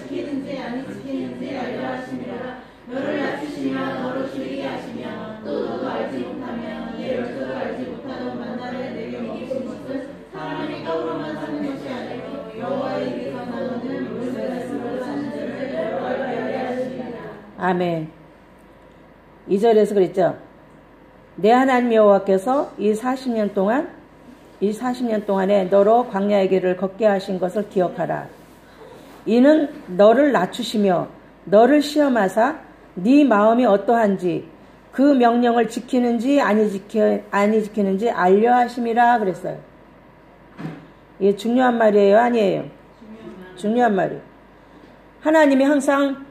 지키는지 아니 지키는지 알려 하심이라. 너를 낮추시며 너로 줄이게 하시며 또 너도 알지 못하면 내 열조도 알지 못하던 만나를 내게 먹이신 것은 사람이 떡으로만 사는 것이 아니고 여호와의 입에서 나오는 물의 말씀으로 사는 자를 너로 알게 하시리라. 아멘. 2절에서 그랬죠. 내 하나님 여호와께서 이 40년 동안에 너로 광야의 길을 걷게 하신 것을 기억하라. 이는 너를 낮추시며 너를 시험하사 네 마음이 어떠한지 그 명령을 지키는지 아니 지키는지 알려 하심이라 그랬어요. 이게 중요한 말이에요, 아니에요? 중요한 말이에요. 하나님이 항상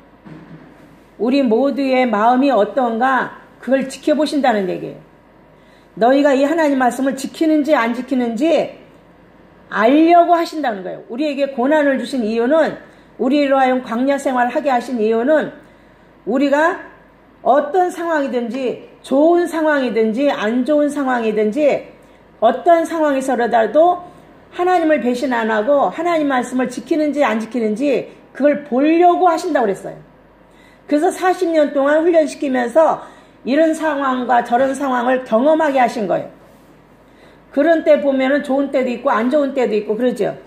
우리 모두의 마음이 어떤가 그걸 지켜보신다는 얘기예요. 너희가 이 하나님 말씀을 지키는지 안 지키는지 알려고 하신다는 거예요. 우리에게 고난을 주신 이유는, 우리로 하여금 광야 생활을 하게 하신 이유는 우리가 어떤 상황이든지, 좋은 상황이든지 안 좋은 상황이든지 어떤 상황에서라도 하나님을 배신 안 하고 하나님 말씀을 지키는지 안 지키는지 그걸 보려고 하신다고 그랬어요. 그래서 40년 동안 훈련시키면서 이런 상황과 저런 상황을 경험하게 하신 거예요. 그런 때 보면은 좋은 때도 있고 안 좋은 때도 있고 그러죠.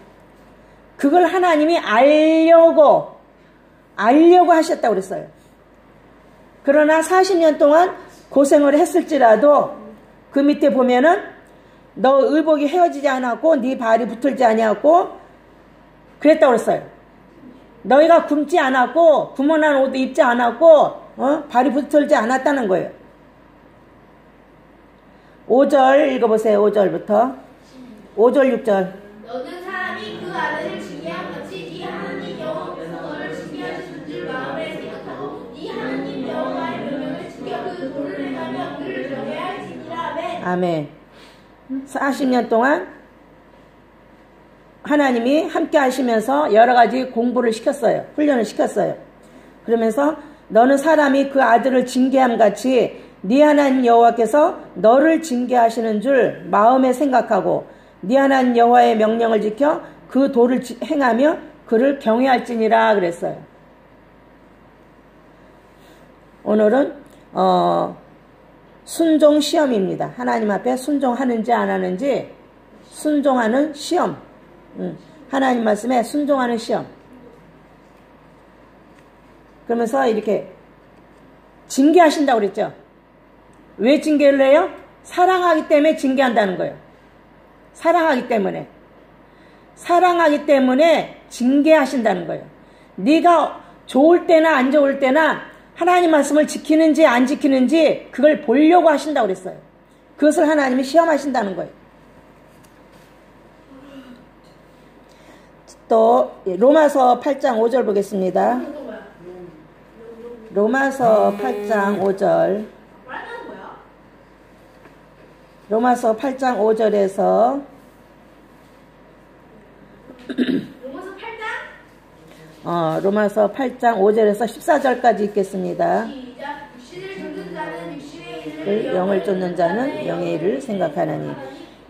그걸 하나님이 알려고 하셨다고 그랬어요. 그러나 40년 동안 고생을 했을지라도 그 밑에 보면은 너 의복이 헤어지지 않았고 네 발이 붙들지 아니었고 그랬다고 그랬어요. 너희가 굶지 않았고 구멍난 옷도 입지 않았고 발이 붙들지 않았다는 거예요. 5절 읽어보세요. 5절부터 5절 6절. 너는 사람이 그 아들을 징계함 같이 네 하나님 여호와께서 너를 징계하시는 줄 마음에 생각하고 네 하나님 여호와의 명령을 지켜 그 도를 행하며 그를 경외할지니라. 아멘. 40년 동안 하나님이 함께 하시면서 여러 가지 공부를 시켰어요. 훈련을 시켰어요. 그러면서 너는 사람이 그 아들을 징계함 같이 네 하나님 여호와께서 너를 징계하시는 줄 마음에 생각하고 네 하나님 여호와의 명령을 지켜 그 도를 행하며 그를 경외할지니라 그랬어요. 오늘은 순종 시험입니다. 하나님 앞에 순종하는지 안 하는지 순종하는 시험. 하나님 말씀에 순종하는 시험. 그러면서 이렇게 징계하신다고 그랬죠. 왜 징계를 해요? 사랑하기 때문에 징계한다는 거예요. 사랑하기 때문에 징계하신다는 거예요. 네가 좋을 때나 안 좋을 때나 하나님 말씀을 지키는지 안 지키는지 그걸 보려고 하신다고 그랬어요. 그것을 하나님이 시험하신다는 거예요. 또 로마서 8장 5절 보겠습니다. 로마서 8장 5절. 로마서 8장 5절에서 로마서 8장 5절에서 14절까지 읽겠습니다. 영을 쫓는 자는 영의 일을 생각하나니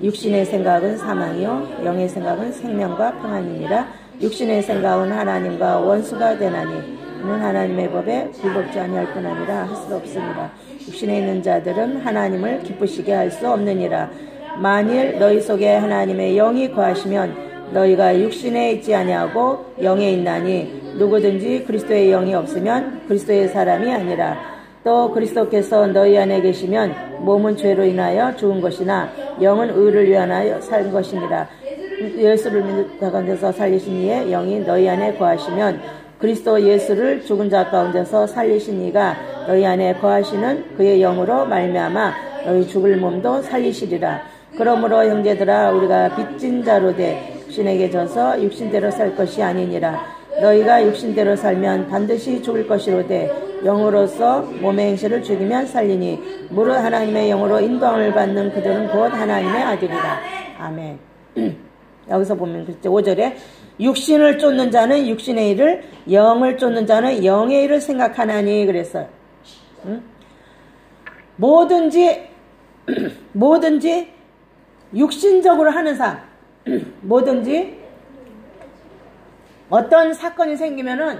육신의 생각은 사망이요 영의 생각은 생명과 평안이니라. 육신의 생각은 하나님과 원수가 되나니 이는 하나님의 법에 불법지 아니할 뿐 아니라 할 수 없습니다. 육신에 있는 자들은 하나님을 기쁘시게 할 수 없느니라. 만일 너희 속에 하나님의 영이 거하시면 너희가 육신에 있지 아니하고 영에 있나니 누구든지 그리스도의 영이 없으면 그리스도의 사람이 아니라. 또 그리스도께서 너희 안에 계시면 몸은 죄로 인하여 죽은 것이나 영은 의를 위하여 산 것이니라. 예수를 믿는 가운데서 살리신 이의 영이 너희 안에 거하시면 그리스도 예수를 죽은 자 가운데서 살리신 이가 너희 안에 거하시는 그의 영으로 말미암아 너희 죽을 몸도 살리시리라. 그러므로 형제들아 우리가 빚진 자로 돼 육신에게 져서 육신대로 살 것이 아니니라. 너희가 육신대로 살면 반드시 죽을 것이로되 영으로서 몸의 행실을 죽이면 살리니 무릇 하나님의 영으로 인도함을 받는 그들은 곧 하나님의 아들이라. 아멘. 여기서 보면 그렇죠. 5절에 육신을 쫓는 자는 육신의 일을, 영을 쫓는 자는 영의 일을 생각하나니 그랬어요. 뭐든지 육신적으로 하는 삶, 뭐든지 어떤 사건이 생기면은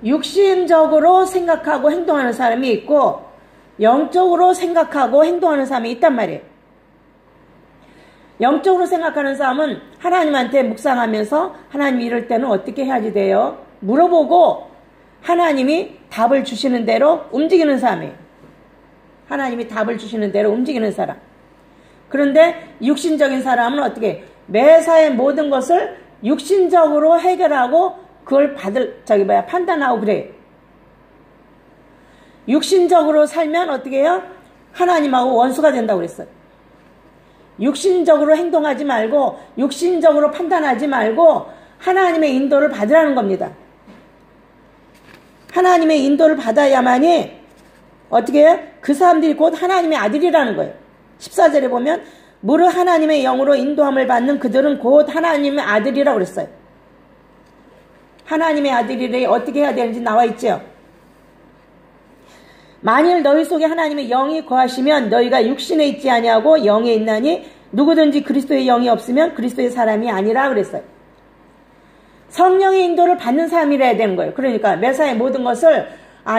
육신적으로 생각하고 행동하는 사람이 있고 영적으로 생각하고 행동하는 사람이 있단 말이에요. 영적으로 생각하는 사람은 하나님한테 묵상하면서 하나님 이럴 때는 어떻게 해야지 돼요? 물어보고 하나님이 답을 주시는 대로 움직이는 사람이에요. 하나님이 답을 주시는 대로 움직이는 사람. 그런데 육신적인 사람은 어떻게 매사의 모든 것을 육신적으로 해결하고 그걸 판단하고 그래요. 육신적으로 살면 어떻게 해요? 하나님하고 원수가 된다고 그랬어요. 육신적으로 행동하지 말고 육신적으로 판단하지 말고 하나님의 인도를 받으라는 겁니다. 하나님의 인도를 받아야만이 어떻게 해요? 그 사람들이 곧 하나님의 아들이라는 거예요. 14절에 보면 무릇 하나님의 영으로 인도함을 받는 그들은 곧 하나님의 아들이라고 그랬어요. 하나님의 아들이래 어떻게 해야 되는지 나와 있죠. 만일 너희 속에 하나님의 영이 거하시면 너희가 육신에 있지 아니하고 영에 있나니 누구든지 그리스도의 영이 없으면 그리스도의 사람이 아니라 그랬어요. 성령의 인도를 받는 사람이라야 되는 거예요. 그러니까 매사의 모든 것을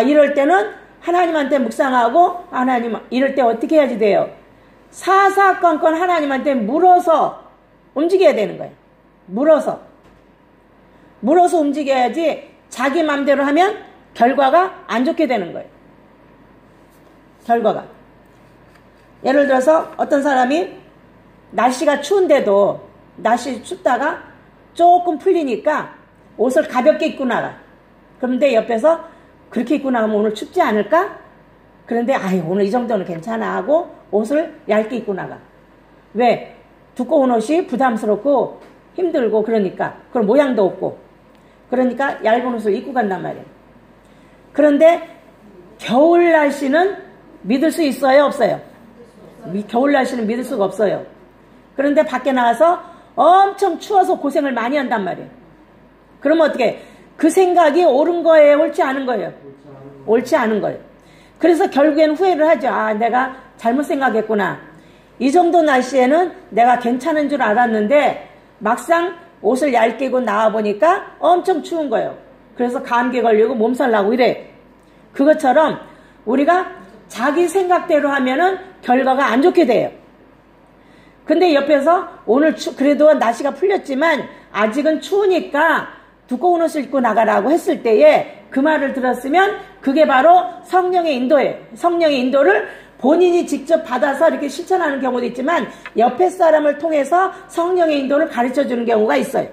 이럴 때는 하나님한테 묵상하고 하나님 이럴 때 어떻게 해야지 돼요? 사사건건 하나님한테 물어서 움직여야 되는 거예요. 물어서 움직여야지 자기 맘대로 하면 결과가 안 좋게 되는 거예요. 결과가. 예를 들어서 어떤 사람이 날씨가 추운데도 날씨 춥다가 조금 풀리니까 옷을 가볍게 입고 나가. 그런데 옆에서 그렇게 입고 나가면 오늘 춥지 않을까? 그런데 오늘 이 정도는 괜찮아 하고 옷을 얇게 입고 나가. 왜? 두꺼운 옷이 부담스럽고 힘들고 그러니까. 그럼 모양도 없고. 그러니까 얇은 옷을 입고 간단 말이에요. 그런데 겨울 날씨는 믿을 수 있어요? 없어요? 겨울 날씨는 믿을 수가 없어요. 그런데 밖에 나가서 엄청 추워서 고생을 많이 한단 말이에요. 그러면 어떻게? 그 생각이 옳은 거예요? 옳지 않은 거예요? 옳지 않은 거예요. 그래서 결국에는 후회를 하죠. 내가 잘못 생각했구나. 이 정도 날씨에는 내가 괜찮은 줄 알았는데 막상 옷을 얇게 입고 나와보니까 엄청 추운 거예요. 그래서 감기 걸리고 몸살 나고 이래. 그것처럼 우리가 자기 생각대로 하면은 결과가 안 좋게 돼요. 근데 옆에서 오늘 그래도 날씨가 풀렸지만 아직은 추우니까 두꺼운 옷을 입고 나가라고 했을 때에 그 말을 들었으면 그게 바로 성령의 인도예요. 성령의 인도를 본인이 직접 받아서 이렇게 실천하는 경우도 있지만 옆에 사람을 통해서 성령의 인도를 가르쳐주는 경우가 있어요.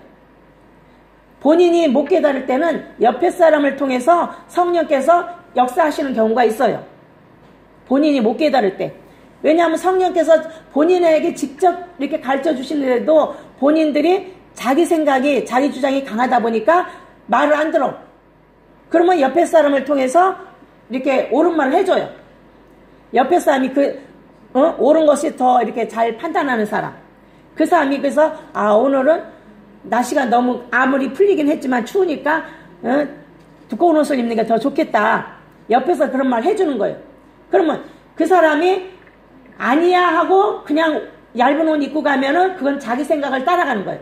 본인이 못 깨달을 때는 옆에 사람을 통해서 성령께서 역사하시는 경우가 있어요. 본인이 못 깨달을 때. 왜냐하면 성령께서 본인에게 직접 이렇게 가르쳐 주시는데도 본인들이 자기 생각이, 자기 주장이 강하다 보니까 말을 안 들어. 그러면 옆에 사람을 통해서 이렇게 옳은 말을 해줘요. 옆에 사람이 옳은 것이 더 이렇게 잘 판단하는 사람. 그 사람이 그래서, 오늘은 날씨가 너무 아무리 풀리긴 했지만 추우니까, 두꺼운 옷을 입는 게 더 좋겠다. 옆에서 그런 말 해주는 거예요. 그러면 그 사람이 아니야 하고 그냥 얇은 옷 입고 가면은 그건 자기 생각을 따라가는 거예요.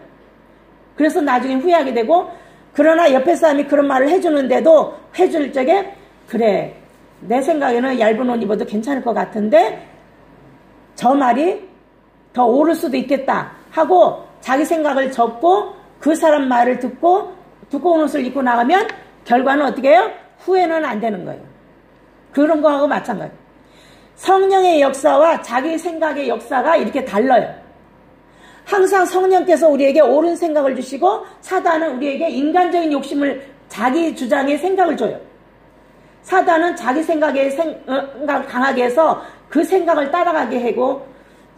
그래서 나중에 후회하게 되고, 그러나 옆에 사람이 그런 말을 해주는데도 해줄 적에 그래 내 생각에는 얇은 옷 입어도 괜찮을 것 같은데 저 말이 더 옳을 수도 있겠다 하고 자기 생각을 접고 그 사람 말을 듣고 두꺼운 옷을 입고 나가면 결과는 어떻게 해요? 후회는 안 되는 거예요. 그런 거하고 마찬가지예요. 성령의 역사와 자기 생각의 역사가 이렇게 달라요. 항상 성령께서 우리에게 옳은 생각을 주시고 사단은 우리에게 인간적인 욕심을, 자기 주장의 생각을 줘요. 사단은 자기 생각을 강하게 해서 그 생각을 따라가게 하고,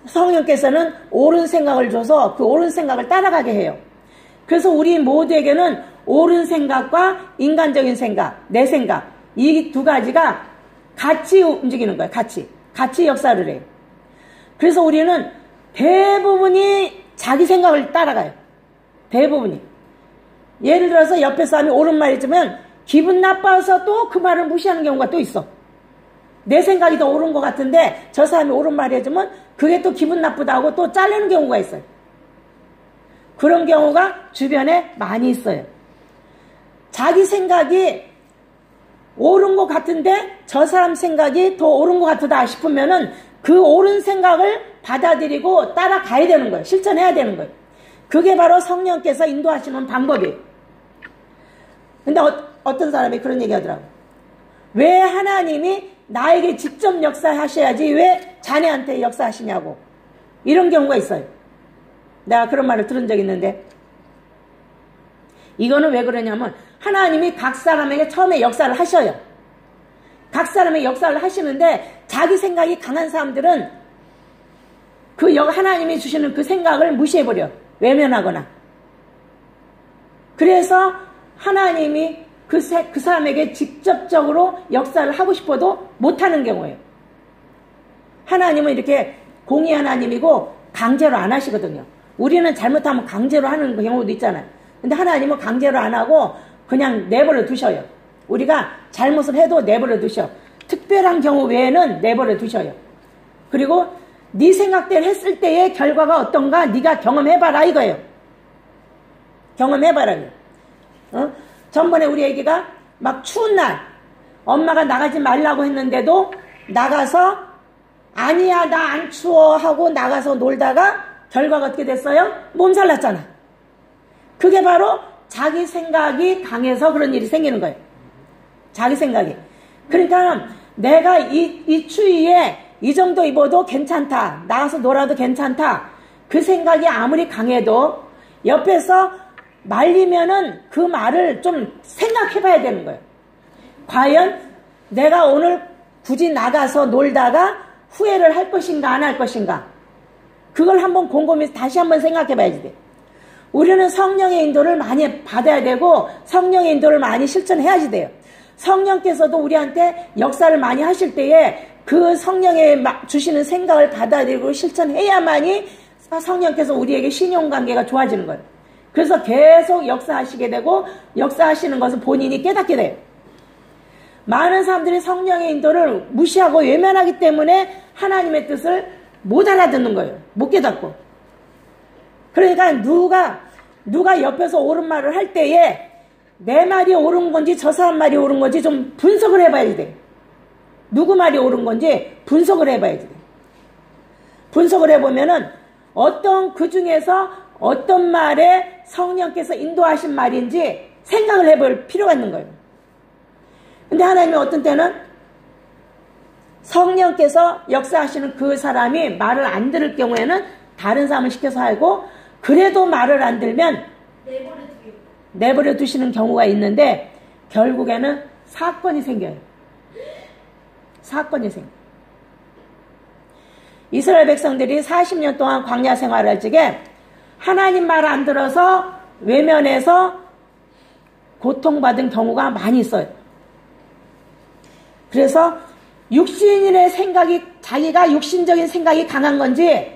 성령께서는 옳은 생각을 줘서 그 옳은 생각을 따라가게 해요. 그래서 우리 모두에게는 옳은 생각과 인간적인 생각, 내 생각, 이 두 가지가 같이 움직이는 거예요. 같이 역사를 해요. 그래서 우리는 대부분이 자기 생각을 따라가요. 대부분이. 예를 들어서 옆에 사람이 옳은 말 해주면 기분 나빠서 또 그 말을 무시하는 경우가 또 있어. 내 생각이 더 옳은 것 같은데 저 사람이 옳은 말 해주면 그게 또 기분 나쁘다고 또 자르는 경우가 있어요. 그런 경우가 주변에 많이 있어요. 자기 생각이 옳은 것 같은데 저 사람 생각이 더 옳은 것 같다 싶으면은 그 옳은 생각을 받아들이고 따라가야 되는 거예요. 실천해야 되는 거예요. 그게 바로 성령께서 인도하시는 방법이에요. 근데 어떤 사람이 그런 얘기 하더라고요. 왜 하나님이 나에게 직접 역사하셔야지 왜 자네한테 역사하시냐고. 이런 경우가 있어요. 내가 그런 말을 들은 적이 있는데, 이거는 왜 그러냐면 하나님이 각 사람에게 처음에 역사를 하셔요. 각 사람의 역사를 하시는데 자기 생각이 강한 사람들은 그 하나님이 주시는 그 생각을 무시해버려. 외면하거나. 그래서 하나님이 그 사람에게 직접적으로 역사를 하고 싶어도 못하는 경우예요. 하나님은 이렇게 공의 하나님이고 강제로 안 하시거든요. 우리는 잘못하면 강제로 하는 경우도 있잖아요. 근데 하나님은 강제로 안 하고 그냥 내버려 두셔요. 우리가 잘못을 해도 내버려 두셔. 특별한 경우 외에는 내버려 두셔요. 그리고 네 생각대로 했을 때의 결과가 어떤가 네가 경험해봐라 이거예요. 경험해봐라. 전번에 우리 애기가 막 추운 날 엄마가 나가지 말라고 했는데도 나가서 아니야 나 안 추워 하고 나가서 놀다가 결과가 어떻게 됐어요? 몸살 났잖아. 그게 바로 자기 생각이 강해서 그런 일이 생기는 거예요. 자기 생각이. 그러니까 내가 이 추위에 이 정도 입어도 괜찮다. 나가서 놀아도 괜찮다. 그 생각이 아무리 강해도 옆에서 말리면은 그 말을 좀 생각해 봐야 되는 거예요. 과연 내가 오늘 굳이 나가서 놀다가 후회를 할 것인가 안 할 것인가. 그걸 한번 곰곰이 다시 한번 생각해 봐야지 돼. 우리는 성령의 인도를 많이 받아야 되고 성령의 인도를 많이 실천해야지 돼요. 성령께서도 우리한테 역사를 많이 하실 때에 그 성령의 주시는 생각을 받아들이고 실천해야만이 성령께서 우리에게 신용관계가 좋아지는 거예요. 그래서 계속 역사하시게 되고 역사하시는 것을 본인이 깨닫게 돼요. 많은 사람들이 성령의 인도를 무시하고 외면하기 때문에 하나님의 뜻을 못 알아듣는 거예요. 못 깨닫고. 그러니까 누가 옆에서 옳은 말을 할 때에 내 말이 옳은 건지 저 사람 말이 옳은 건지 좀 분석을 해봐야지 돼. 누구 말이 옳은 건지 분석을 해봐야지 돼. 분석을 해보면은 어떤 그 중에서 어떤 말에 성령께서 인도하신 말인지 생각을 해볼 필요가 있는 거예요. 근데 하나님이 어떤 때는 성령께서 역사하시는 그 사람이 말을 안 들을 경우에는 다른 사람을 시켜서 하고 그래도 말을 안 들면 내버려 두시는 경우가 있는데 결국에는 사건이 생겨요. 사건이 생겨요. 이스라엘 백성들이 40년 동안 광야 생활을 할 적에 하나님 말 안 들어서 외면해서 고통받은 경우가 많이 있어요. 그래서 육신의 생각이 자기가 육신적인 생각이 강한 건지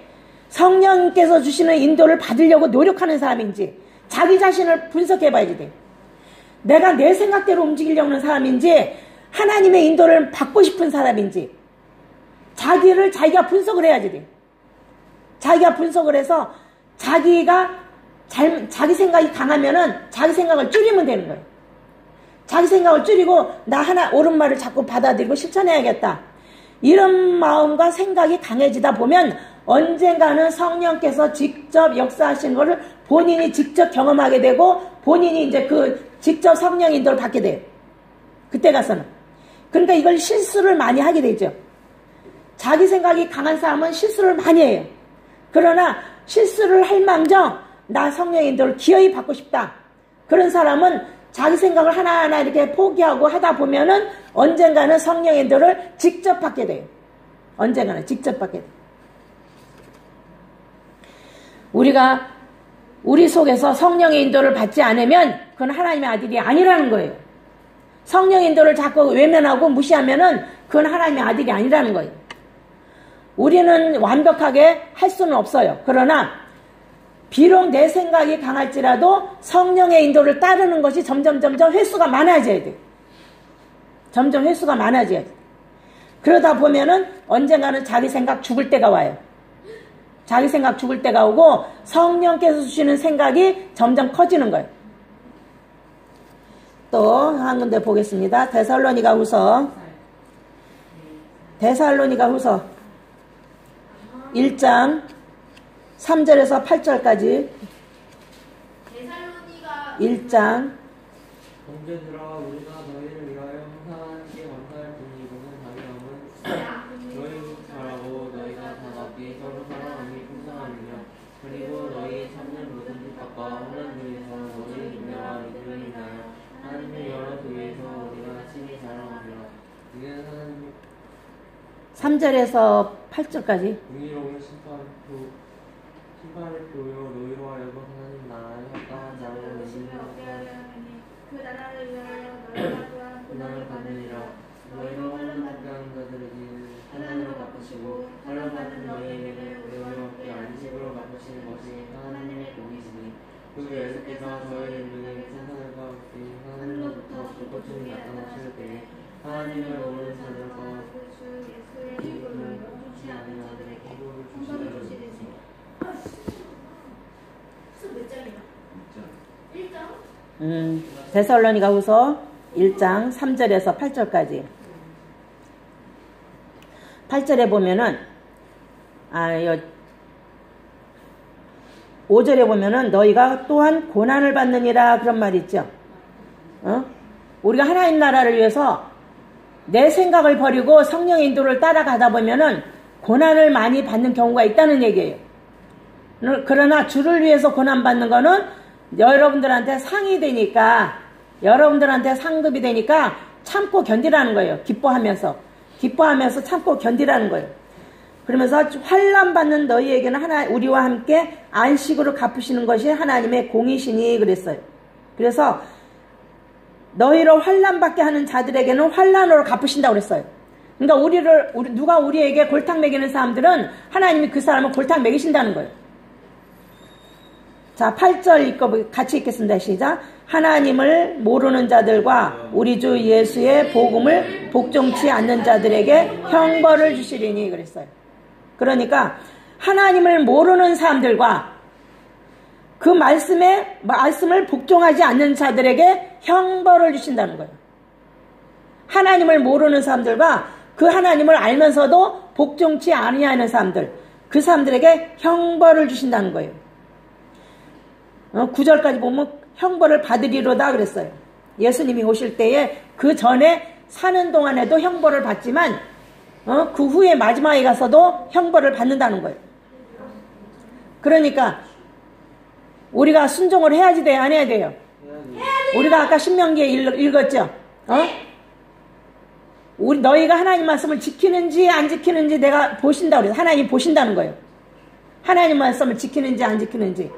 성령께서 주시는 인도를 받으려고 노력하는 사람인지 자기 자신을 분석해 봐야지 돼. 내가 내 생각대로 움직이려는 사람인지 하나님의 인도를 받고 싶은 사람인지 자기가 분석을 해야지 돼. 자기가 분석을 해서 자기 생각이 강하면은 자기 생각을 줄이면 되는 거예요. 자기 생각을 줄이고 나 하나 옳은 말을 자꾸 받아들이고 실천해야겠다. 이런 마음과 생각이 강해지다 보면 언젠가는 성령께서 직접 역사하신 것을 본인이 직접 경험하게 되고 본인이 이제 그 직접 성령 인도를 받게 돼요. 그때 가서는. 그러니까 이걸 실수를 많이 하게 되죠. 자기 생각이 강한 사람은 실수를 많이 해요. 그러나 실수를 할 망정 나 성령 인도를 기어이 받고 싶다. 그런 사람은 자기 생각을 하나하나 이렇게 포기하고 하다 보면은 언젠가는 성령 인도를 직접 받게 돼요. 언젠가는 직접 받게 돼요. 우리가 우리 속에서 성령의 인도를 받지 않으면 그건 하나님의 아들이 아니라는 거예요. 성령 인도를 자꾸 외면하고 무시하면은 그건 하나님의 아들이 아니라는 거예요. 우리는 완벽하게 할 수는 없어요. 그러나 비록 내 생각이 강할지라도 성령의 인도를 따르는 것이 점점 횟수가 많아져야 돼. 점점 횟수가 많아져야 돼. 그러다 보면은 언젠가는 자기 생각 죽을 때가 와요. 자기 생각 죽을 때가 오고 성령께서 주시는 생각이 점점 커지는 거예요. 또 한 군데 보겠습니다. 데살로니가후서 1장 3절에서 8절까지 1장 형제들아 우리가 너희를 위하여 항상 하나님께 감사할 뿐이고는 다름없는 너희 잘하고 너희가 다 같이 서로 사랑함이 풍성함이며 그리고 너희 참는 모든 뜻과 혼란 중에서 너희 은혜와 믿음을 인하여 하나님의 여러 교회에서 우리가 친히 자랑하리라. 이는 하나님 3절에서 8절까지 공의로운 심판의 표요 너희로 하여금 하나님 나라의 합당한 자로 내시는 그 나라를 위하여 너희가 또한 고난을 받으리라. 너희로 환난받게 하는 자들에게 환난으로 갚으시고 환난받는 너희에게는 너희와 함께 안식으로 갚으시는 것이 하나님의 복이시니 그 예수께서 저희를 위해 세상과 함께 하늘로부터 불꽃이 나타나실 때에 하나님을 모르는 자들과 주 예수의 이름을 멈추지 않은 자들에게 복을 주시리니 몇 장이야? 1장? 데살로니가후서 1장 3절에서 8절까지 8절에 보면은 5절에 보면은 너희가 또한 고난을 받느니라 그런 말이 있죠. 우리가 하나님 나라를 위해서 내 생각을 버리고 성령의 인도를 따라가다 보면은 고난을 많이 받는 경우가 있다는 얘기예요. 그러나 주를 위해서 고난받는 거는 여러분들한테 상이 되니까, 여러분들한테 상급이 되니까 참고 견디라는 거예요. 기뻐하면서 참고 견디라는 거예요. 그러면서 환난 받는 너희에게는 우리와 함께 안식으로 갚으시는 것이 하나님의 공이시니 그랬어요. 그래서 너희로 환난 받게 하는 자들에게는 환난으로 갚으신다고 그랬어요. 그러니까 누가 우리에게 골탕 먹이는 사람들은 하나님이 그 사람을 골탕 먹이신다는 거예요. 자, 8절 같이 읽겠습니다. 시작. 하나님을 모르는 자들과 우리 주 예수의 복음을 복종치 않는 자들에게 형벌을 주시리니 그랬어요. 그러니까 하나님을 모르는 사람들과 그 말씀을 복종하지 않는 자들에게 형벌을 주신다는 거예요. 하나님을 모르는 사람들과 그 하나님을 알면서도 복종치 아니하는 사람들, 그 사람들에게 형벌을 주신다는 거예요. 9절까지 보면 형벌을 받으리로다 그랬어요. 예수님이 오실 때에 그 전에 사는 동안에도 형벌을 받지만 그 후에 마지막에 가서도 형벌을 받는다는 거예요. 그러니까 우리가 순종을 해야지 돼요, 안 해야 돼요? 우리가 아까 신명기에 읽었죠? 너희가 하나님 말씀을 지키는지 안 지키는지 내가 보신다고 그래서 하나님 보신다는 거예요. 하나님 말씀을 지키는지 안 지키는지.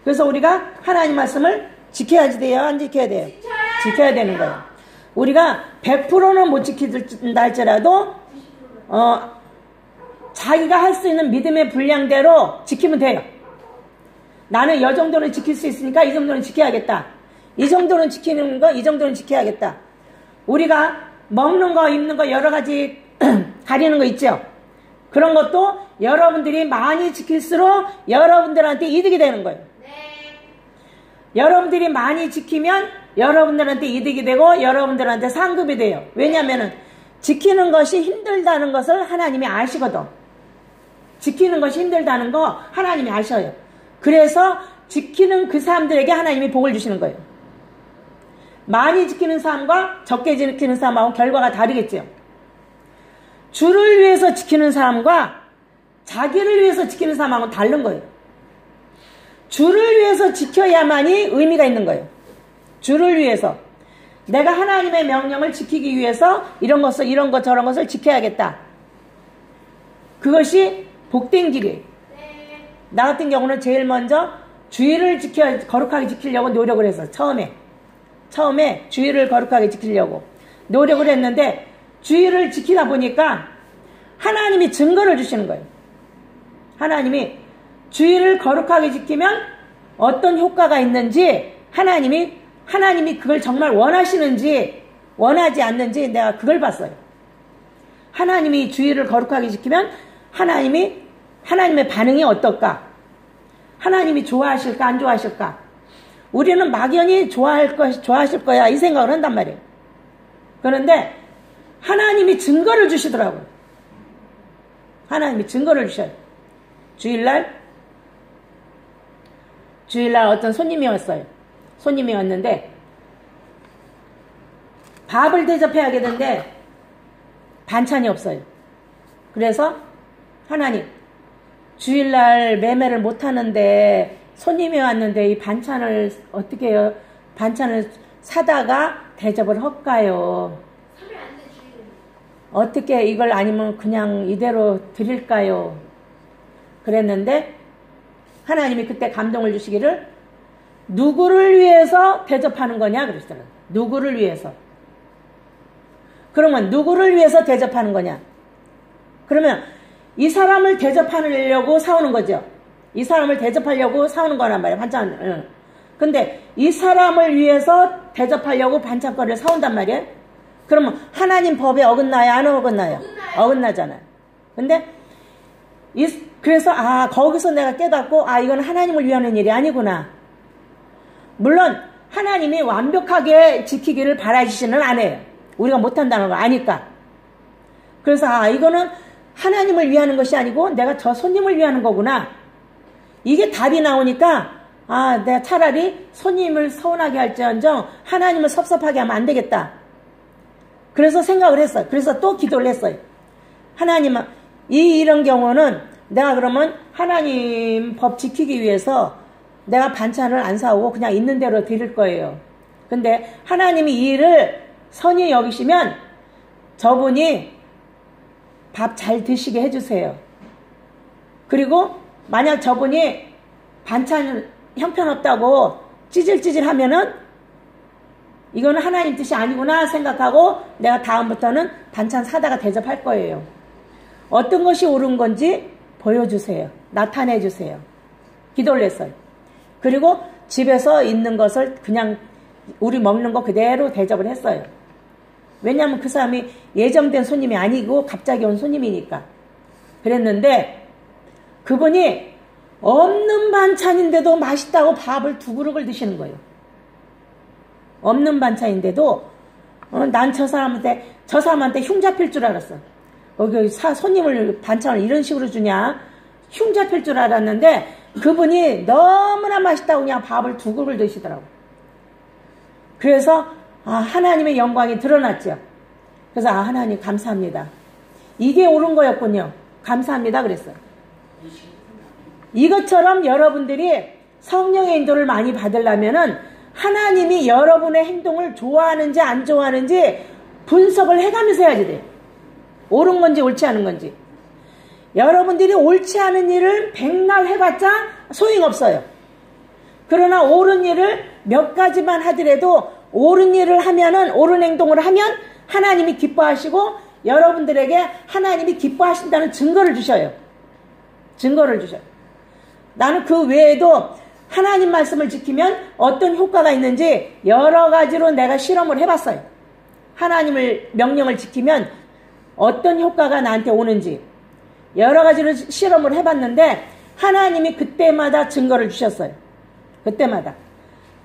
그래서 우리가 하나님 말씀을 지켜야지 돼요, 안 지켜야 돼요? 지켜야 되는 거예요. 우리가 100%는 못 지킨다 할지라도 자기가 할 수 있는 믿음의 분량대로 지키면 돼요. 나는 이 정도는 지킬 수 있으니까 이 정도는 지켜야겠다. 이 정도는 지키는 거, 이 정도는 지켜야겠다. 우리가 먹는 거, 입는 거 여러 가지 가리는 거 있죠. 그런 것도 여러분들이 많이 지킬수록 여러분들한테 이득이 되는 거예요. 여러분들이 많이 지키면 여러분들한테 이득이 되고 여러분들한테 상급이 돼요. 왜냐하면 지키는 것이 힘들다는 것을 하나님이 아시거든. 지키는 것이 힘들다는 거 하나님이 아셔요. 그래서 지키는 그 사람들에게 하나님이 복을 주시는 거예요. 많이 지키는 사람과 적게 지키는 사람하고 결과가 다르겠죠. 주를 위해서 지키는 사람과 자기를 위해서 지키는 사람하고는 다른 거예요. 주를 위해서 지켜야만이 의미가 있는 거예요. 주를 위해서. 내가 하나님의 명령을 지키기 위해서 이런 것 저런 것을 지켜야겠다. 그것이 복된 길이에요. 나 같은 경우는 제일 먼저 주의를 거룩하게 지키려고 노력을 했어요. 처음에 주의를 거룩하게 지키려고 노력을 했는데 주의를 지키다 보니까 하나님이 증거를 주시는 거예요. 하나님이 주의를 거룩하게 지키면 어떤 효과가 있는지 하나님이 그걸 정말 원하시는지 원하지 않는지 내가 그걸 봤어요. 하나님이 주의를 거룩하게 지키면 하나님의 반응이 어떨까? 하나님이 좋아하실까 안 좋아하실까? 우리는 막연히 좋아하실 거야 이 생각을 한단 말이에요. 그런데 하나님이 증거를 주시더라고요. 하나님이 증거를 주셔요. 주일날 어떤 손님이 왔어요. 손님이 왔는데 밥을 대접해야 되는데 반찬이 없어요. 그래서 하나님, 주일날 매매를 못하는데 손님이 왔는데 이 반찬을 어떻게 해요? 반찬을 사다가 대접을 할까요? 어떻게 이걸 아니면 그냥 이대로 드릴까요? 그랬는데 하나님이 그때 감동을 주시기를 누구를 위해서 대접하는 거냐 그러시더라고요. 누구를 위해서. 그러면 누구를 위해서 대접하는 거냐? 그러면 이 사람을 대접하려고 사오는 거죠. 이 사람을 대접하려고 사오는 거란 말이에요. 반찬. 근데 이 사람을 위해서 대접하려고 반찬거리를 사온단 말이에요. 그러면 하나님 법에 어긋나요? 안 어긋나요? 어긋나잖아요. 근데 그래서 거기서 내가 깨닫고 이건 하나님을 위하는 일이 아니구나. 물론 하나님이 완벽하게 지키기를 바라시지는 않아요. 우리가 못한다는 거 아니까. 그래서 이거는 하나님을 위하는 것이 아니고 내가 저 손님을 위하는 거구나. 이게 답이 나오니까 내가 차라리 손님을 서운하게 할지언정 하나님을 섭섭하게 하면 안 되겠다. 그래서 생각을 했어요. 그래서 또 기도를 했어요. 하나님은 이런 경우는 내가 그러면 하나님 법 지키기 위해서 내가 반찬을 안 사오고 그냥 있는 대로 드릴 거예요. 근데 하나님이 이 일을 선히 여기시면 저분이 밥 잘 드시게 해주세요. 그리고 만약 저분이 반찬 형편없다고 찌질찌질 하면은 이거는 하나님 뜻이 아니구나 생각하고 내가 다음부터는 반찬 사다가 대접할 거예요. 어떤 것이 옳은 건지 보여주세요. 나타내 주세요. 기도를 했어요. 그리고 집에서 있는 것을 그냥 우리 먹는 거 그대로 대접을 했어요. 왜냐하면 그 사람이 예정된 손님이 아니고 갑자기 온 손님이니까. 그랬는데 그분이 없는 반찬인데도 맛있다고 밥을 2그릇을 드시는 거예요. 없는 반찬인데도 난 저 사람한테 흉 잡힐 줄 알았어. 손님을 반찬을 이런 식으로 주냐? 흉 잡힐 줄 알았는데 그분이 너무나 맛있다고 그냥 밥을 2그릇을 드시더라고. 그래서 하나님의 영광이 드러났죠. 그래서 하나님 감사합니다. 이게 옳은 거였군요. 감사합니다 그랬어요. 이것처럼 여러분들이 성령의 인도를 많이 받으려면은 하나님이 여러분의 행동을 좋아하는지 안 좋아하는지 분석을 해가면서 해야지 돼요. 옳은 건지 옳지 않은 건지. 여러분들이 옳지 않은 일을 100날 해봤자 소용없어요. 그러나 옳은 일을 몇 가지만 하더라도 옳은 일을 하면은, 옳은 행동을 하면 하나님이 기뻐하시고 여러분들에게 하나님이 기뻐하신다는 증거를 주셔요. 증거를 주셔요. 나는 그 외에도 하나님 말씀을 지키면 어떤 효과가 있는지 여러 가지로 내가 실험을 해봤어요. 하나님을 명령을 지키면 어떤 효과가 나한테 오는지 여러 가지로 실험을 해봤는데 하나님이 그때마다 증거를 주셨어요. 그때마다.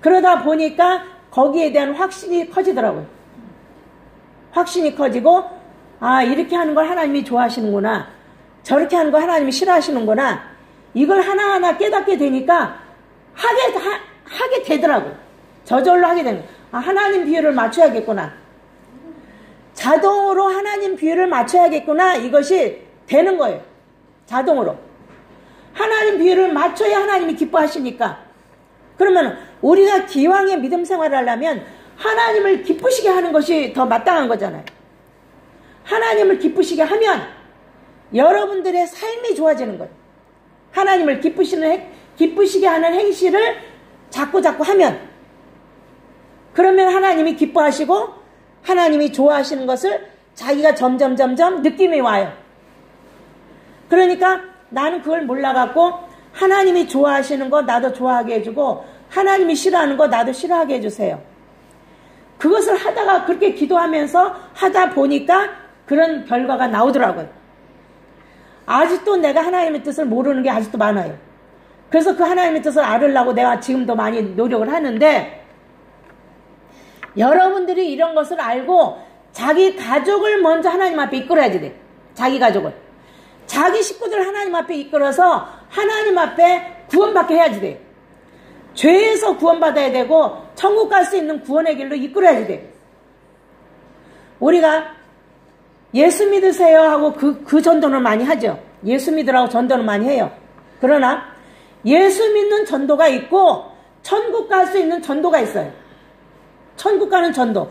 그러다 보니까 거기에 대한 확신이 커지더라고요. 확신이 커지고 이렇게 하는 걸 하나님이 좋아하시는구나. 저렇게 하는 걸 하나님이 싫어하시는구나. 이걸 하나하나 깨닫게 되니까 하게 되더라고요. 저절로 하게 되는 거예요. 하나님 비율을 맞춰야겠구나. 자동으로 하나님 비율을 맞춰야겠구나. 이것이 되는 거예요. 자동으로. 하나님 비율을 맞춰야 하나님이 기뻐하시니까. 그러면 우리가 기왕의 믿음 생활을 하려면 하나님을 기쁘시게 하는 것이 더 마땅한 거잖아요. 하나님을 기쁘시게 하면 여러분들의 삶이 좋아지는 거예요. 하나님을 기쁘시게 하는 행실을 자꾸 하면, 그러면 하나님이 기뻐하시고 하나님이 좋아하시는 것을 자기가 점점 느낌이 와요. 그러니까 나는 그걸 몰라갖고 하나님이 좋아하시는 거 나도 좋아하게 해주고 하나님이 싫어하는 거 나도 싫어하게 해주세요. 그것을 하다가 그렇게 기도하면서 하다 보니까 그런 결과가 나오더라고요. 아직도 내가 하나님의 뜻을 모르는 게 아직도 많아요. 그래서 그 하나님의 뜻을 알으려고 내가 지금도 많이 노력을 하는데, 여러분들이 이런 것을 알고 자기 가족을 먼저 하나님 앞에 이끌어야지 돼. 자기 가족을. 자기 식구들 하나님 앞에 이끌어서 하나님 앞에 구원받게 해야지 돼. 죄에서 구원받아야 되고 천국 갈 수 있는 구원의 길로 이끌어야지 돼. 우리가 예수 믿으세요 하고 그 전도는 많이 하죠. 예수 믿으라고 전도는 많이 해요. 그러나 예수 믿는 전도가 있고 천국 갈 수 있는 전도가 있어요. 천국 가는 전도.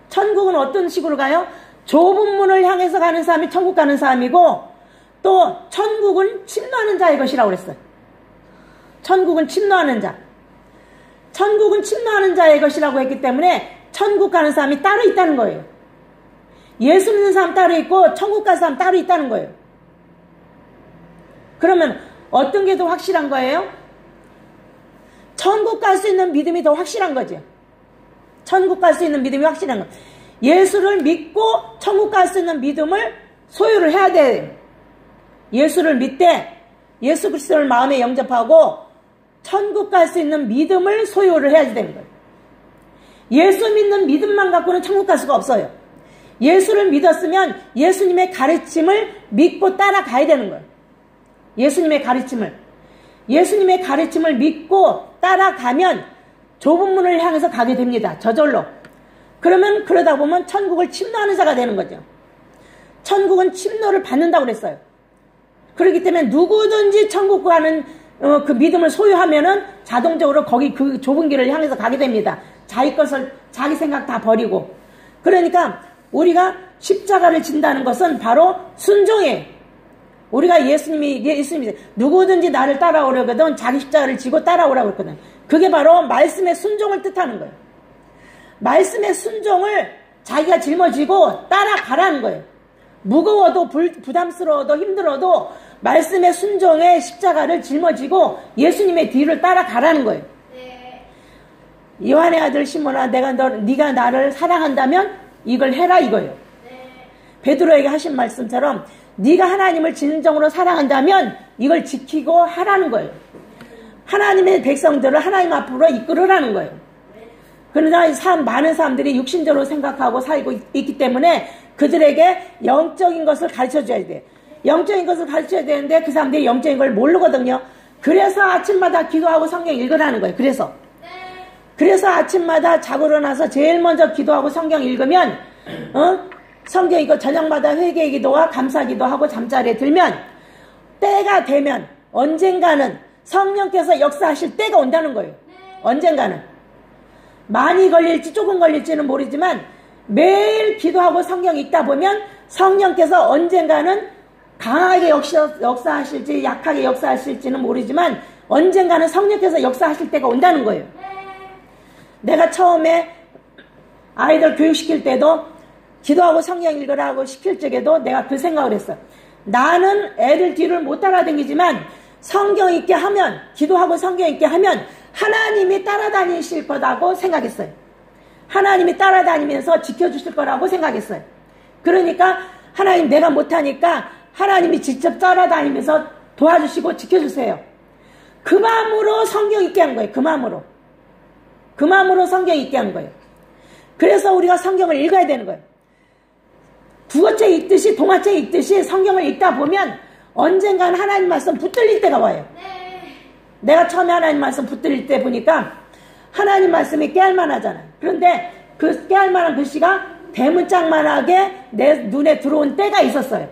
천국은 어떤 식으로 가요? 좁은 문을 향해서 가는 사람이 천국 가는 사람이고, 또 천국은 침노하는 자의 것이라고 그랬어요. 천국은 침노하는 자. 천국은 침노하는 자의 것이라고 했기 때문에 천국 가는 사람이 따로 있다는 거예요. 예수 믿는 사람 따로 있고 천국 갈 사람 따로 있다는 거예요. 그러면 어떤 게 더 확실한 거예요? 천국 갈 수 있는 믿음이 더 확실한 거죠. 천국 갈 수 있는 믿음이 확실한 거. 예수를 믿고 천국 갈 수 있는 믿음을 소유를 해야 돼요. 예수를 믿되 예수 그리스도를 마음에 영접하고 천국 갈 수 있는 믿음을 소유를 해야 되는 거예요. 예수 믿는 믿음만 갖고는 천국 갈 수가 없어요. 예수를 믿었으면 예수님의 가르침을 믿고 따라가야 되는 거예요. 예수님의 가르침을 믿고 따라가면 좁은 문을 향해서 가게 됩니다. 저절로. 그러면 그러다 보면 천국을 침노하는 자가 되는 거죠. 천국은 침노를 받는다고 그랬어요. 그렇기 때문에 누구든지 천국 가는 그 믿음을 소유하면은 자동적으로 거기 그 좁은 길을 향해서 가게 됩니다. 자기 것을, 자기 생각 다 버리고. 그러니까 우리가 십자가를 진다는 것은 바로 순종이에요. 우리가 예수님이 누구든지 나를 따라오려거든 자기 십자가를 지고 따라오라고 했거든. 그게 바로 말씀의 순종을 뜻하는 거예요. 말씀의 순종을 자기가 짊어지고 따라가라는 거예요. 무거워도 부담스러워도 힘들어도 말씀의 순종의 십자가를 짊어지고 예수님의 뒤를 따라가라는 거예요. 네. 요한의 아들 시몬아, 네가 나를 사랑한다면 이걸 해라 이거예요. 네. 베드로에게 하신 말씀처럼 네가 하나님을 진정으로 사랑한다면 이걸 지키고 하라는 거예요. 하나님의 백성들을 하나님 앞으로 이끌으라는 거예요. 그러나 많은 사람들이 육신적으로 생각하고 살고 있기 때문에 그들에게 영적인 것을 가르쳐줘야 돼. 영적인 것을 가르쳐야 되는데 그 사람들이 영적인 걸 모르거든요. 그래서 아침마다 기도하고 성경 읽으라는 거예요. 그래서 아침마다 자고 일어나서 제일 먼저 기도하고 성경 읽으면 성경 이거 저녁마다 회개 기도와 감사 기도하고 잠자리에 들면 때가 되면 언젠가는 성령께서 역사하실 때가 온다는 거예요. 언젠가는. 많이 걸릴지 조금 걸릴지는 모르지만 매일 기도하고 성경 읽다 보면 성령께서 언젠가는 강하게 역사하실지 약하게 역사하실지는 모르지만 언젠가는 성령께서 역사하실 때가 온다는 거예요. 내가 처음에 아이들 교육시킬 때도 기도하고 성경 읽으라고 시킬 적에도 내가 그 생각을 했어. 나는 애들 뒤를 못 따라다니지만 성경 읽게 하면, 기도하고 성경 읽게 하면 하나님이 따라다니실 거라고 생각했어요. 하나님이 따라다니면서 지켜주실 거라고 생각했어요. 그러니까 하나님 내가 못하니까 하나님이 직접 따라다니면서 도와주시고 지켜주세요. 그 마음으로 성경 읽게 한 거예요. 그 마음으로 성경 읽게 한 거예요. 그래서 우리가 성경을 읽어야 되는 거예요. 국어책 읽듯이 동화책 읽듯이 성경을 읽다 보면 언젠가는 하나님 말씀 붙들릴 때가 와요. 내가 처음에 하나님 말씀 붙들릴 때 보니까 하나님 말씀이 깨알만하잖아요. 그런데 그 깨알만한 글씨가 대문짝만하게 내 눈에 들어온 때가 있었어요.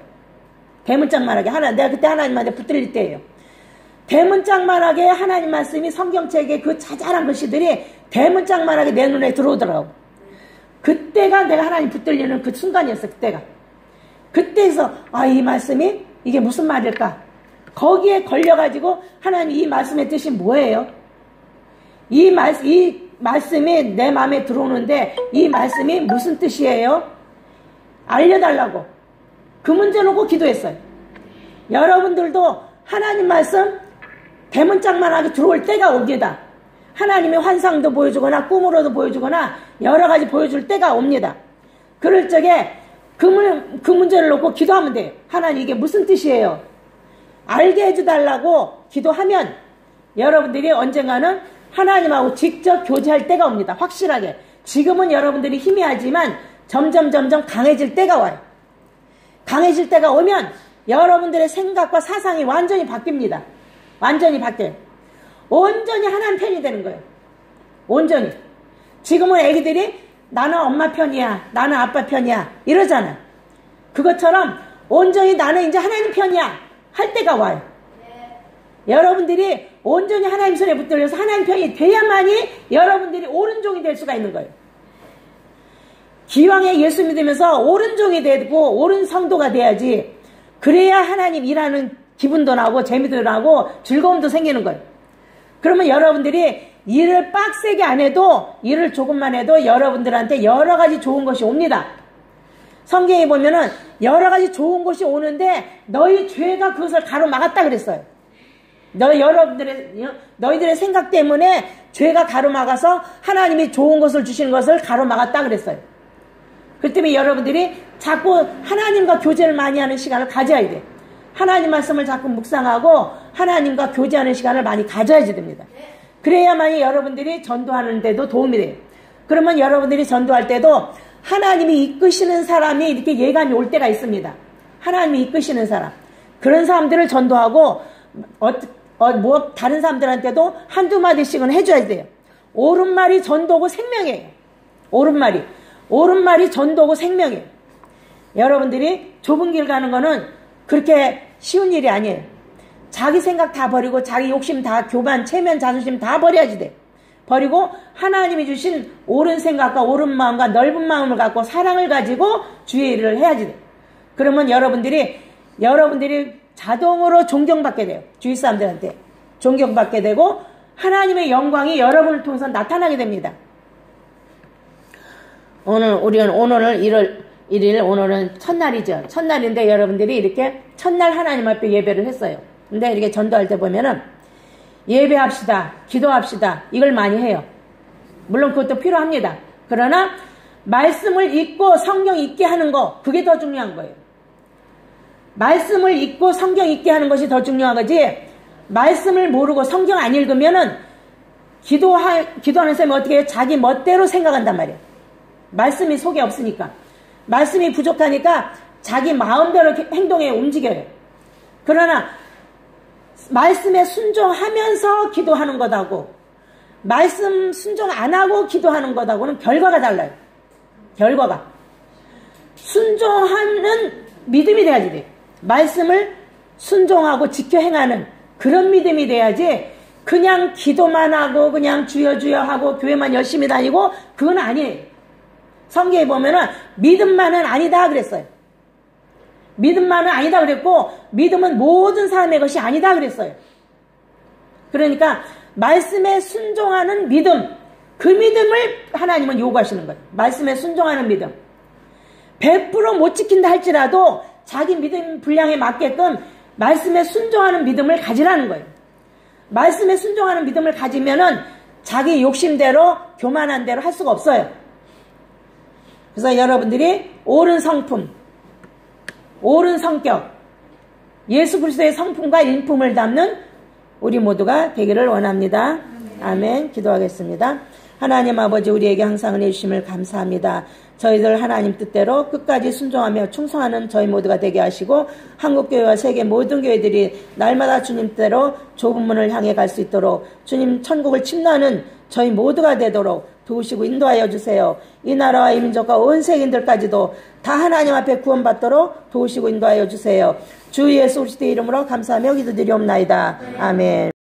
대문짝만하게. 내가 그때 하나님한테 붙들릴 때예요. 대문짝만하게 하나님 말씀이 성경책에 그 자잘한 글씨들이 대문짝만하게 내 눈에 들어오더라고. 그때가 내가 하나님 붙들리는 그 순간이었어. 그때에서 이 말씀이 이게 무슨 말일까? 거기에 걸려가지고 하나님 이 말씀의 뜻이 뭐예요? 이 말씀이 내 마음에 들어오는데 이 말씀이 무슨 뜻이에요? 알려달라고 그 문제 놓고 기도했어요. 여러분들도 하나님 말씀 대문짝만하게 들어올 때가 옵니다. 하나님의 환상도 보여주거나 꿈으로도 보여주거나 여러 가지 보여줄 때가 옵니다. 그럴 적에 그 문제를 놓고 기도하면 돼요. 하나님 이게 무슨 뜻이에요? 알게 해주달라고 기도하면 여러분들이 언젠가는 하나님하고 직접 교제할 때가 옵니다. 확실하게. 지금은 여러분들이 희미하지만 점점 강해질 때가 와요. 강해질 때가 오면 여러분들의 생각과 사상이 완전히 바뀝니다. 완전히 바뀌어요. 온전히 하나님 편이 되는 거예요. 온전히. 지금은 애기들이 나는 엄마 편이야, 나는 아빠 편이야 이러잖아. 그것처럼 온전히 나는 이제 하나님 편이야 할 때가 와요. 여러분들이 온전히 하나님 손에 붙들려서 하나님 편이 돼야만이 여러분들이 옳은 종이 될 수가 있는 거예요. 기왕에 예수 믿으면서 옳은 종이 되고 옳은 성도가 돼야지. 그래야 하나님 일하는 기분도 나고 재미도 나고 즐거움도 생기는 거예요. 그러면 여러분들이 일을 빡세게 안 해도, 일을 조금만 해도 여러분들한테 여러 가지 좋은 것이 옵니다. 성경에 보면은 여러 가지 좋은 것이 오는데 너희 죄가 그것을 가로막았다 그랬어요. 너희들의 생각 때문에 죄가 가로막아서 하나님이 좋은 것을 주시는 것을 가로막았다 그랬어요. 그 때문에 여러분들이 자꾸 하나님과 교제를 많이 하는 시간을 가져야 돼. 하나님 말씀을 자꾸 묵상하고 하나님과 교제하는 시간을 많이 가져야지 됩니다. 그래야만이 여러분들이 전도하는 데도 도움이 돼요. 그러면 여러분들이 전도할 때도 하나님이 이끄시는 사람이 이렇게 예감이 올 때가 있습니다. 하나님이 이끄시는 사람. 그런 사람들을 전도하고 다른 사람들한테도 한두 마디씩은 해줘야 돼요. 옳은 말이 전도고 생명이에요. 옳은 말이 전도고 생명이에요. 여러분들이 좁은 길 가는 거는 그렇게 쉬운 일이 아니에요. 자기 생각 다 버리고 자기 욕심 다, 교만, 체면, 자존심 다 버려야지 돼. 버리고 하나님이 주신 옳은 생각과 옳은 마음과 넓은 마음을 갖고 사랑을 가지고 주의 일을 해야지 돼. 그러면 여러분들이 자동으로 존경받게 돼요. 주위 사람들한테 존경받게 되고 하나님의 영광이 여러분을 통해서 나타나게 됩니다. 오늘은 1일 오늘은 첫날이죠. 첫날인데 여러분들이 이렇게 첫날 하나님 앞에 예배를 했어요. 근데 이렇게 전도할 때 보면은 예배합시다, 기도합시다 이걸 많이 해요. 물론 그것도 필요합니다. 그러나 말씀을 읽고 성경 읽게 하는 거, 그게 더 중요한 거예요. 말씀을 읽고 성경 읽게 하는 것이 더 중요한 거지, 말씀을 모르고 성경 안 읽으면은 기도하는 사람이 어떻게 해요? 자기 멋대로 생각한단 말이에요. 말씀이 속에 없으니까. 말씀이 부족하니까 자기 마음대로 행동에 움직여요. 그러나 말씀에 순종하면서 기도하는 것하고 말씀 순종 안 하고 기도하는 것하고는 결과가 달라요. 결과가. 순종하는 믿음이 돼야지 돼. 말씀을 순종하고 지켜 행하는 그런 믿음이 돼야지 그냥 기도만 하고 그냥 주여 주여 하고 교회만 열심히 다니고 그건 아니에요. 성경에 보면은 믿음만은 아니다 그랬어요. 믿음만은 아니다 그랬고 믿음은 모든 사람의 것이 아니다 그랬어요. 그러니까 말씀에 순종하는 믿음, 그 믿음을 하나님은 요구하시는 거예요. 말씀에 순종하는 믿음. 100% 못 지킨다 할지라도 자기 믿음 분량에 맞게끔 말씀에 순종하는 믿음을 가지라는 거예요. 말씀에 순종하는 믿음을 가지면은 자기 욕심대로 교만한 대로 할 수가 없어요. 그래서 여러분들이 옳은 성품, 옳은 성격, 예수 그리스도의 성품과 인품을 담는 우리 모두가 되기를 원합니다. 아멘. 기도하겠습니다. 하나님 아버지, 우리에게 항상 은혜 주심을 감사합니다. 저희들 하나님 뜻대로 끝까지 순종하며 충성하는 저희 모두가 되게 하시고 한국교회와 세계 모든 교회들이 날마다 주님 뜻대로 좁은 문을 향해 갈 수 있도록 주님 천국을 침노하는 저희 모두가 되도록 도우시고 인도하여 주세요. 이 나라와 이 민족과 온 세계인들까지도 다 하나님 앞에 구원받도록 도우시고 인도하여 주세요. 주 예수 그리스도의 이름으로 감사하며 기도드리옵나이다. 아멘.